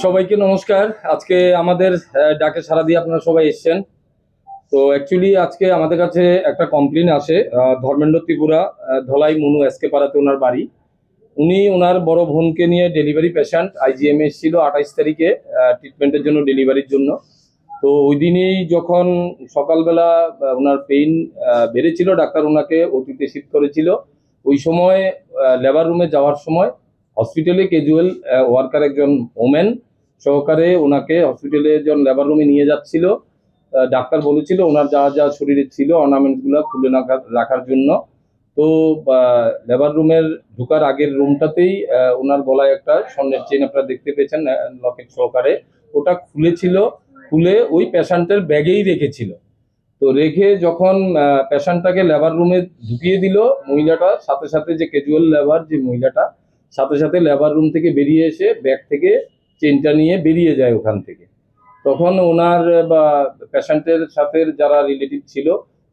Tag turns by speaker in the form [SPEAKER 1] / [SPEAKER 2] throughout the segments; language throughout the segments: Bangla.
[SPEAKER 1] সবাইকে নমস্কার। আজকে আমাদের ডাকে সাড়া দিয়ে আপনারা সবাই এসেছেন। তো অ্যাকচুয়ালি আজকে আমাদের কাছে একটা কমপ্লেন আসে। ধর্মেন্দ্র ত্রিপুরা, ধলাই মনু এসকে পাড়াতে ওনার বাড়ি। উনি ওনার বড় বোনকে নিয়ে ডেলিভারি পেশেন্ট আইজিএম এসেছিল 28 তারিখে ট্রিটমেন্টের জন্য, ডেলিভারির জন্য। তো ওই দিনই যখন সকালবেলা ওনার পেইন বেড়েছিল, ডাক্তার ওনাকে ওটিতে শিফট করেছিল। ওই সময় লেবার রুমে যাওয়ার সময় হসপিটালে ক্যাজুয়াল ওয়ার্কার একজন ওমেন সহকারে ওনাকে হসপিটালে যখন লেবার রুমে নিয়ে যাচ্ছিল, ডাক্তার বলেছিল ওনার যা যা শরীরে ছিল অর্নামেন্টসগুলো খুলে রাখার জন্য। তো লেবার রুমের ঢোকার আগের রুমটাতেই ওনার গলায় একটা স্বর্ণের চেন আপনারা দেখতে পেয়েছেন লকেট সহকারে। ওটা খুলেছিল, খুলে ওই পেশেন্টের ব্যাগেই রেখেছিল। তো রেখে যখন পেশেন্টটাকে লেবার রুমে ঢুকিয়ে দিল, মহিলাটা সাথে সাথে, যে ক্যাজুয়াল লেবার যে মহিলাটা, সাথে সাথে লেবার রুম থেকে বেরিয়ে এসে ব্যাগ থেকে চেনটা নিয়ে বেরিয়ে যায় ওখান থেকে। তখন ওনার বা পেশেন্টের সাথে যারা রিলেটিভ ছিল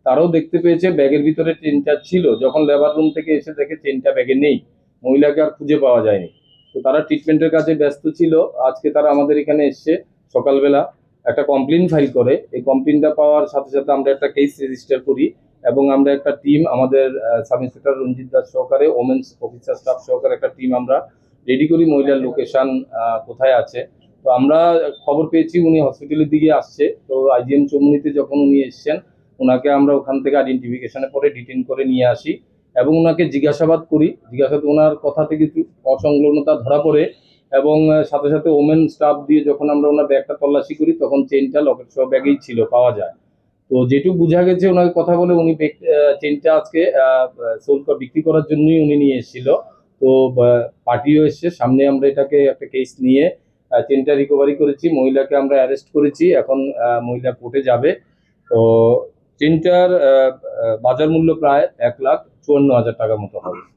[SPEAKER 1] তারাও দেখতে পেয়েছে ব্যাগের ভিতরে চেনটা ছিল। যখন লেবার রুম থেকে এসে দেখে চেনটা ব্যাগে নেই, মহিলাকে আর খুঁজে পাওয়া যায়নি। তো তারা ট্রিটমেন্টের কাজে ব্যস্ত ছিল। আজকে তারা আমাদের এখানে এসছে সকালবেলা, একটা কমপ্লেন ফাইল করে। এই কমপ্লেনটা পাওয়ার সাথে সাথে আমরা একটা কেস রেজিস্টার করি এবং আমরা একটা টিম, আমাদের সাব ইন্সপেক্টর রঞ্জিত দাস সহকারে, ওমেন্স অফিসার স্টাফ সহকারে একটা টিম আমরা রেডি করি। মহিলার লোকেশন কোথায় আছে। তো আমরা খবর পেয়েছি উনি হসপিটালের দিকে আসছে। তো আইজিএম চৌমুহনীতে যখন উনি এসছেন, ওনাকে আমরা ওখান থেকে আইডেন্টিফিকেশনে পরে ডিটেইন করে নিয়ে আসি এবং ওনাকে জিজ্ঞাসাবাদ করি। জিজ্ঞাসাবাদ ওনার কথা থেকে কিছু অসংলগ্নতা ধরা পড়ে এবং সাথে সাথে ওমেন স্টাফ দিয়ে যখন আমরা ওনার ব্যাগটা তল্লাশি করি, তখন চেনটা লকেট সহ ব্যাগেই ছিল, পাওয়া যায়। তো যেটুকু বোঝা গেছে ওনাকে কথা বলে, উনি চেনটা আজকে বিক্রি করার জন্যই উনি নিয়ে এসেছিল। তো পার্টিও এসছে সামনে, আমরা এটাকে একটা কেস নিয়ে চেনটা রিকভারি করেছি। মহিলাকে আমরা অ্যারেস্ট করেছি, এখন মহিলা কোর্টে যাবে। তো চেনটার বাজার মূল্য প্রায় 1,54,000 টাকার মতো হবে।